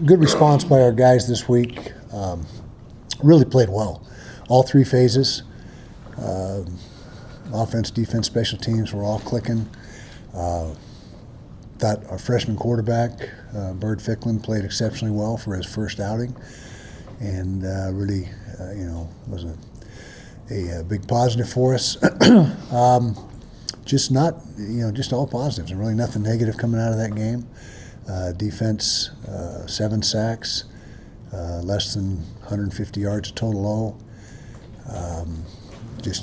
good response by our guys this week. Really played well. All three phases. Offense, defense, special teams were all clicking. Thought our freshman quarterback, Bird Ficklin, played exceptionally well for his first outing, and really, was a big positive for us. Just all positives, and really nothing negative coming out of that game. Defense, 7 sacks, less than 150 yards of total low.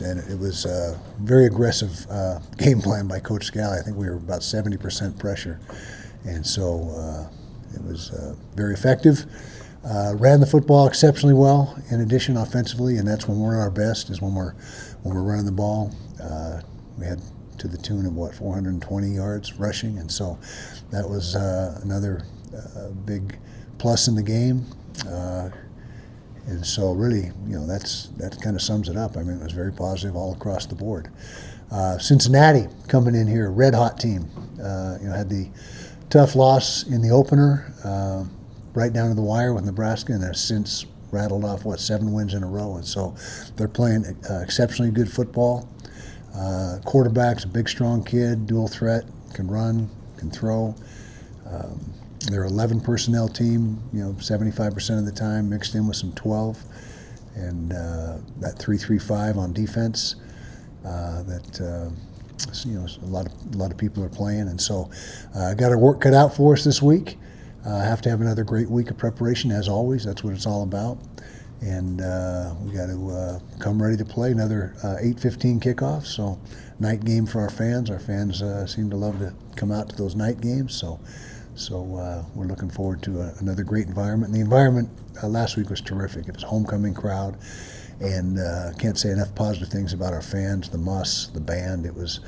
And it was a very aggressive game plan by Coach Scally. I think we were about 70% pressure, and so it was very effective. Ran the football exceptionally well. In addition, offensively, and that's when we're at our best, is when we're running the ball. We had to the tune of 420 yards rushing, and so that was another big plus in the game. And so really, that kind of sums it up. I mean, it was very positive all across the board. Cincinnati coming in here, red hot team. Had the tough loss in the opener, right down to the wire with Nebraska, and they've since rattled off 7 wins in a row. And so they're playing exceptionally good football. Quarterback's a big, strong kid, dual threat, can run, can throw. They're an 11 personnel team, 75% of the time, mixed in with some 12, and that 3-3-5 on defense. A lot of people are playing, and so got our work cut out for us this week. Have to have another great week of preparation, as always. That's what it's all about, and we got to come ready to play another 8:15 kickoff. So night game for our fans. Our fans seem to love to come out to those night games. So we're looking forward to another great environment. And the environment last week was terrific. It was a homecoming crowd, and can't say enough positive things about our fans, the muss, the band. It was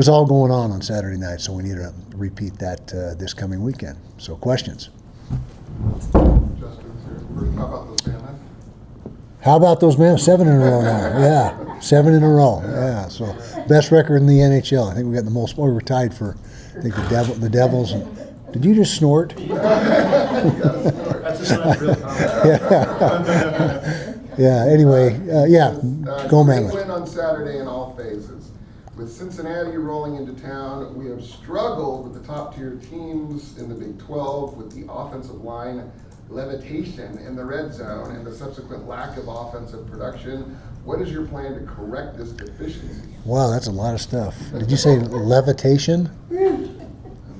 all going on Saturday night, so we need to repeat that this coming weekend. So questions? How about those Mammoths? 7 in a row now. Yeah, 7 in a row. Yeah, so best record in the NHL. I think we got the most. We're tied for, I think, the Devils. And, did you just snort? That's a sign of real confidence. Yeah. Anyway, go Mammoths. Great win on Saturday in all phases. With Cincinnati rolling into town, we have struggled with the top-tier teams in the Big 12 with the offensive line levitation in the red zone and the subsequent lack of offensive production. What is your plan to correct this deficiency? Wow, that's a lot of stuff. Did you say levitation?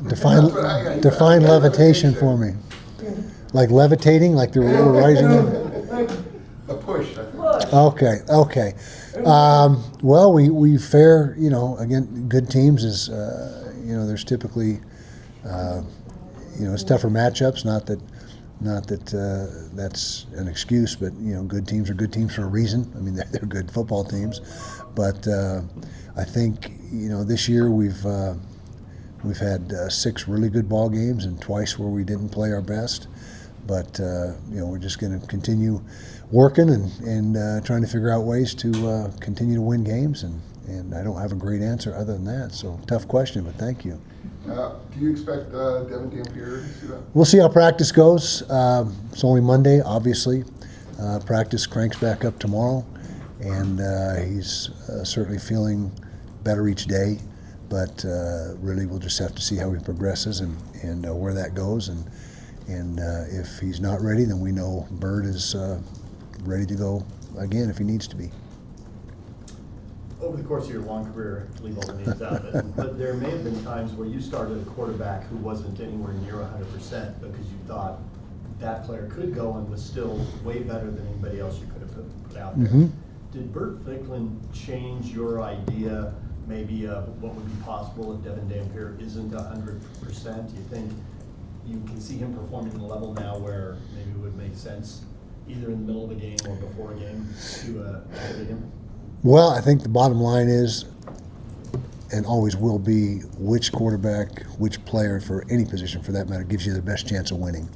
Define levitation for me. Like levitating, like they were rising up? The push, I think. Okay. Well, we fare, again, good teams is, there's typically, it's tougher matchups. Not that that's an excuse, but good teams are good teams for a reason. I mean, they're good football teams, but I think this year we've had 6 really good ball games and twice where we didn't play our best. But we're just going to continue working and trying to figure out ways to continue to win games. And I don't have a great answer other than that. So tough question, but thank you. Do you expect Devin Dampier to see that? We'll see how practice goes. It's only Monday, obviously. Practice cranks back up tomorrow, and he's certainly feeling better each day. But really, we'll just have to see how he progresses and where that goes. And if he's not ready, then we know Bird is ready to go again if he needs to be. Over the course of your long career, leave all the names out of it, but there may have been times where you started a quarterback who wasn't anywhere near 100% because you thought that player could go and was still way better than anybody else you could have put out there. Mm-hmm. Did Bert Ficklin change your idea maybe what would be possible if Devin Dampier isn't 100%? Do you think you can see him performing at a level now where maybe it would make sense either in the middle of a game or before a game to pivot him? Well, I think the bottom line is, and always will be, which quarterback, which player for any position for that matter gives you the best chance of winning.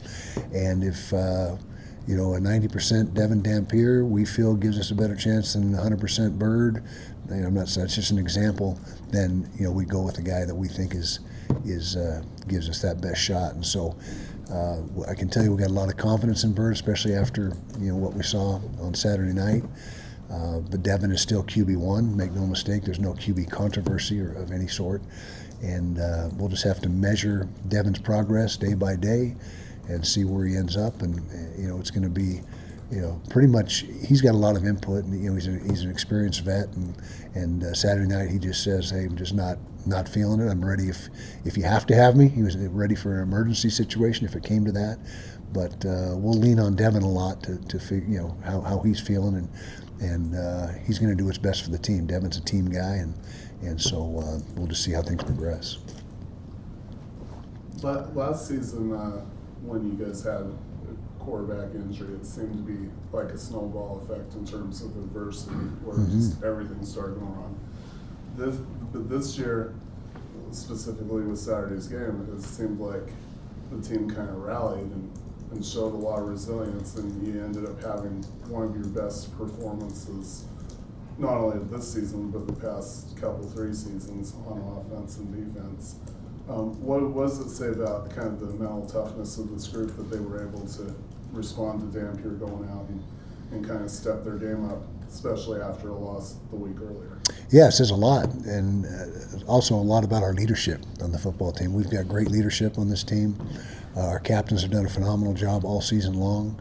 And if a 90% Devin Dampier we feel gives us a better chance than 100% Bird, I'm not saying it's just an example. Then we go with the guy that we think is gives us that best shot. And so, I can tell you we got a lot of confidence in Bird, especially after what we saw on Saturday night. But Devin is still QB1. Make no mistake, there's no QB controversy or of any sort, and we'll just have to measure Devin's progress day by day and see where he ends up. And it's going to be, pretty much he's got a lot of input, and he's an experienced vet. And Saturday night he just says, "Hey, I'm just not feeling it. I'm ready if you have to have me." He was ready for an emergency situation if it came to that. But we'll lean on Devin a lot to figure how he's feeling, and he's going to do what's best for the team. Devin's a team guy, and so we'll just see how things progress. Last season, when you guys had a quarterback injury, it seemed to be like a snowball effect in terms of adversity, where just everything started going wrong. But this year, specifically with Saturday's game, it seemed like the team kind of rallied and showed a lot of resilience, and you ended up having one of your best performances, not only this season, but the past three seasons on offense and defense. What does it say about kind of the mental toughness of this group that they were able to respond to Dampier going out and kind of step their game up, especially after a loss the week earlier? Yeah, it says a lot, and also a lot about our leadership on the football team. We've got great leadership on this team. Our captains have done a phenomenal job all season long,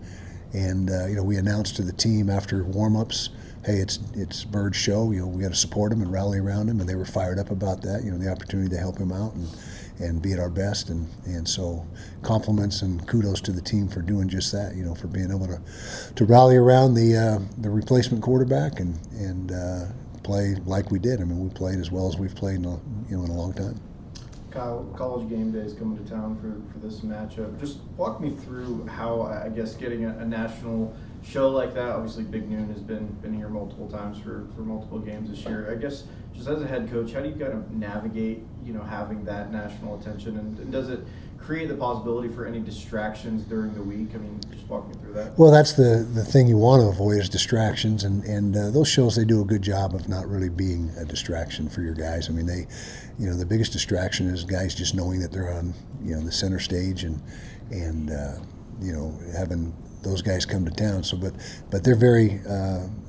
and we announced to the team after warm-ups, hey, it's Bird's show. We got to support him and rally around him, and they were fired up about that. The opportunity to help him out and be at our best, and so compliments and kudos to the team for doing just that. For being able to rally around the replacement quarterback and play like we did. I mean, we played as well as we've played in a long time. Kyle, College game day is coming to town for this matchup. Just walk me through how, I guess, getting a national show like that. Obviously, Big Noon has been here multiple times for multiple games this year. I guess, just as a head coach, how do you kind of navigate, having that national attention, and does it create the possibility for any distractions during the week? I mean, just walk me through that. Well, that's the thing you want to avoid is distractions, and those shows, they do a good job of not really being a distraction for your guys. I mean, the biggest distraction is guys just knowing that they're on the center stage and having those guys come to town. So, but they're very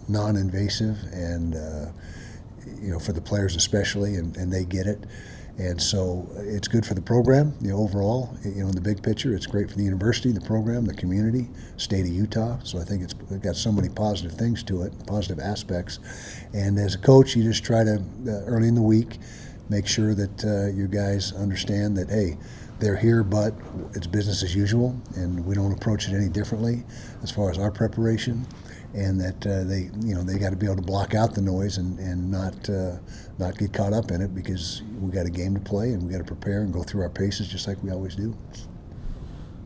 non-invasive, and for the players especially, and they get it. And so it's good for the program, overall. In the big picture, it's great for the university, the program, the community, state of Utah. So I think it's got so many positive things to it, positive aspects. And as a coach, you just try to, early in the week, make sure that your guys understand that, hey, they're here, but it's business as usual, and we don't approach it any differently as far as our preparation. And that they got to be able to block out the noise and not get caught up in it, because we got a game to play and we got to prepare and go through our paces just like we always do.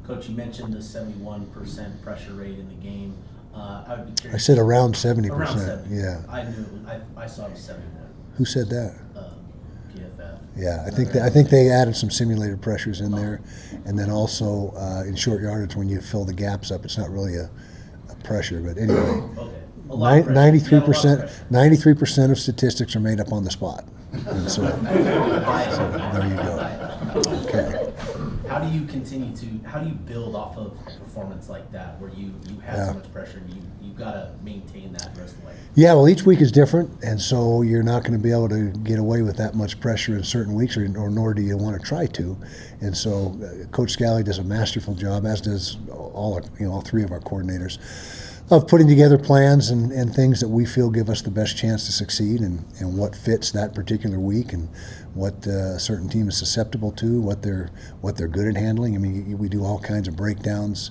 Coach, you mentioned the 71% pressure rate in the game. I would be curious. I said around 70%. Around 70. Yeah. I knew. I saw it was 71. Who said that? PFF. Yeah, I think they added some simulated pressures in there, and then also in short yardage when you fill the gaps up, it's not really a pressure, but anyway. Okay. 93% of statistics are made up on the spot, and so there you go. Okay. How do you build off of a performance like that, where you have so much pressure and you got to maintain that the rest of the way? Yeah, well, each week is different, and so you're not going to be able to get away with that much pressure in certain weeks, or nor do you want to try to. And so Coach Scally does a masterful job, as does all three of our coordinators, of putting together plans and things that we feel give us the best chance to succeed, and what fits that particular week, and what a certain team is susceptible to, what they're good at handling. I mean, we do all kinds of breakdowns,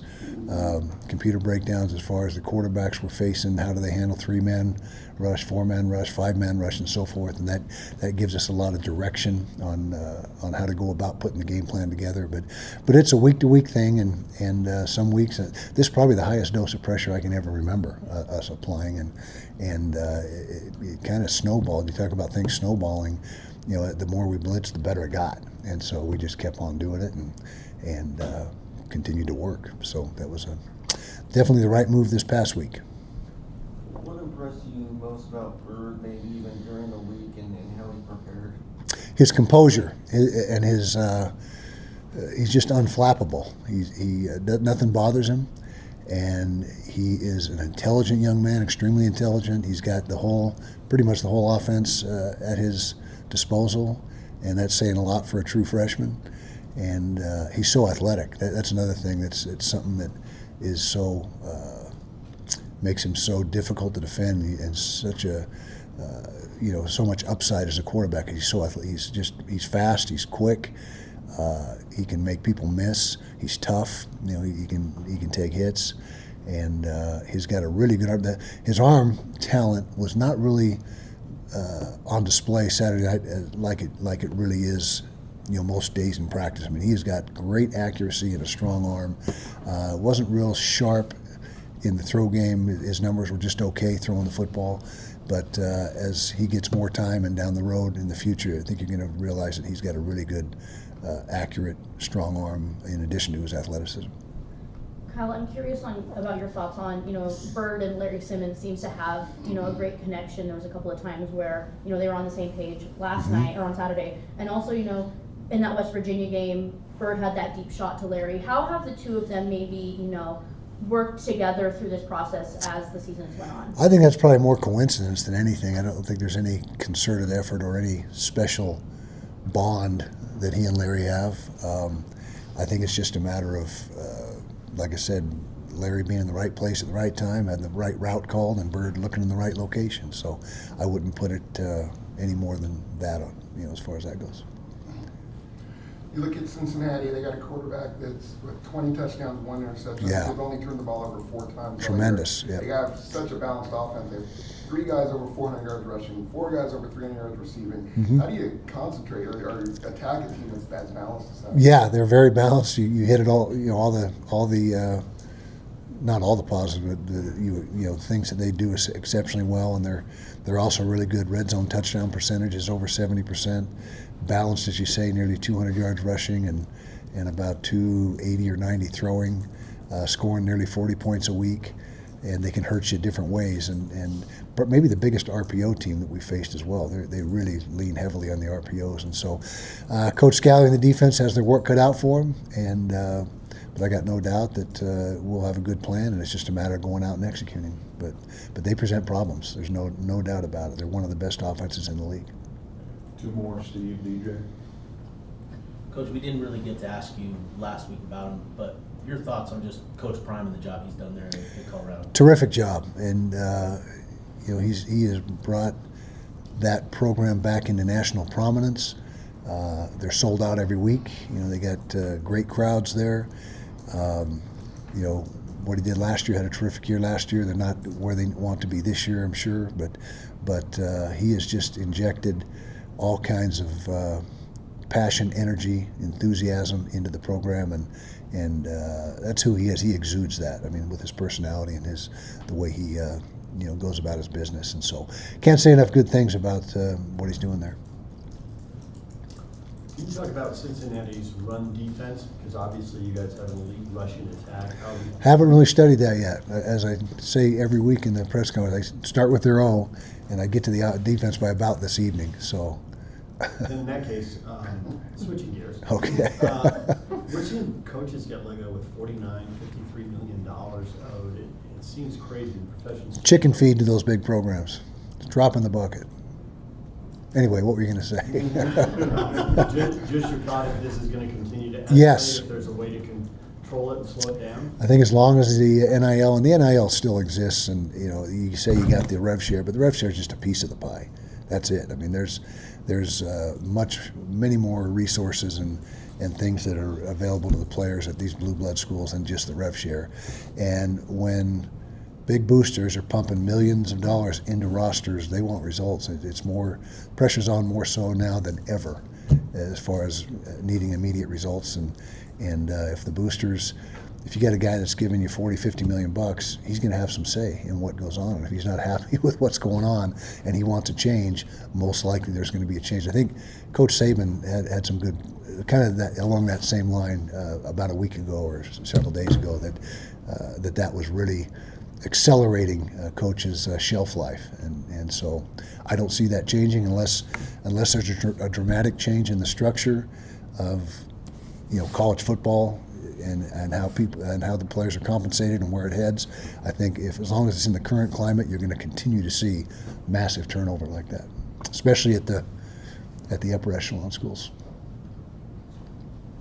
computer breakdowns as far as the quarterbacks we're facing, how do they handle 3-man rush, 4-man rush, 5-man rush, and so forth, and that gives us a lot of direction on how to go about putting the game plan together. But it's a week-to-week thing, and some weeks this is probably the highest dose of pressure I can ever remember us applying, and it kind of snowballed. You talk about things snowballing. The more we blitzed, the better it got, and so we just kept on doing it and continued to work. So that was definitely the right move this past week. What impressed you most about Bird, maybe even during the week, and how he prepared? His composure and his he's just unflappable. Nothing bothers him, and he is an intelligent young man, extremely intelligent. He's got pretty much the whole offense at his disposal, and that's saying a lot for a true freshman. And he's so athletic. That's another thing. It's something that is so makes him so difficult to defend, and such a so much upside as a quarterback. He's so athletic. He's fast. He's quick. He can make people miss. He's tough. He can take hits, and he's got a really good arm. His arm talent was not really on display Saturday night like it really is. Most days in practice. I mean, he's got great accuracy and a strong arm. Wasn't real sharp in the throw game. His numbers were just okay throwing the football. But as he gets more time and down the road in the future, I think you're going to realize that he's got a really good, accurate, strong arm in addition to his athleticism. Kyle, I'm curious about your thoughts on, Bird and Larry Simmons seems to have, a great connection. There was a couple of times where, they were on the same page last night or on Saturday. And also, in that West Virginia game, Bird had that deep shot to Larry. How have the two of them maybe, worked together through this process as the season has went on? I think that's probably more coincidence than anything. I don't think there's any concerted effort or any special bond that he and Larry have. I think it's just a matter of, like I said, Larry being in the right place at the right time, had the right route called, and Bird looking in the right location. So I wouldn't put it any more than that, as far as that goes. You look at Cincinnati, they got a quarterback that's with 20 touchdowns, 1 interception. Yeah. They've only turned the ball over 4 times. Tremendous, yeah. They have such a balanced offense. They have 3 guys over 400 yards rushing, 4 guys over 300 yards receiving. Mm-hmm. How do you concentrate or attack a team that's as balanced as that? Yeah, they're very balanced. You hit it all. All the not all the positive, but the things that they do exceptionally well, and they're also really good. Red zone touchdown percentage is over 70%. Balanced, as you say, nearly 200 yards rushing and about 280 or 90 throwing, scoring nearly 40 points a week, and they can hurt you different ways. But maybe the biggest RPO team that we faced as well. They really lean heavily on the RPOs, and so Coach Scally and the defense has their work cut out for them. But I got no doubt that we'll have a good plan, and it's just a matter of going out and executing. But they present problems. There's no doubt about it. They're one of the best offenses in the league. 2 more, Steve, DJ. Coach, we didn't really get to ask you last week about him, but your thoughts on just Coach Prime and the job he's done there in Colorado? Terrific job, and he has brought that program back into national prominence. They're sold out every week. They got great crowds there. What he did last year, had a terrific year last year. They're not where they want to be this year, I'm sure, but he has just injected all kinds of passion, energy, enthusiasm into the program, and that's who he is. He exudes that. I mean, with his personality and the way he goes about his business, and so can't say enough good things about what he's doing there. Can you talk about Cincinnati's run defense? Because obviously you guys have an elite rushing attack. Haven't really studied that yet. As I say every week in the press conference, I start with their O, and I get to the defense by about this evening. So. In that case, switching gears. Okay. We're seeing coaches get let go with $49, $53 million owed. It seems crazy in professions. Chicken feed to those big programs. Drop in the bucket. Anyway, what were you going to say? Just your thought if this is going to continue to escalate, Yes. if there's a way to control it and slow it down? I think as long as the NIL still exists, and you say you got the rev share, but the rev share is just a piece of the pie. That's it. I mean, there's many more resources and things that are available to the players at these blue blood schools than just the rev share. And when big boosters are pumping millions of dollars into rosters, they want results. It's more, pressure's on more so now than ever as far as needing immediate results. And if the boosters, if you got a guy that's giving you 40, 50 million bucks, he's going to have some say in what goes on. And if he's not happy with what's going on and he wants a change, most likely there's going to be a change. I think Coach Saban had some good, kind of that, along that same line about a week ago or several days ago, that was really accelerating coaches' shelf life, and so I don't see that changing unless there's a dramatic change in the structure of college football and how people and how the players are compensated and where it heads. I think as long as it's in the current climate, you're going to continue to see massive turnover like that, especially at the upper echelon schools.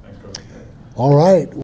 Thanks, Coach. All right.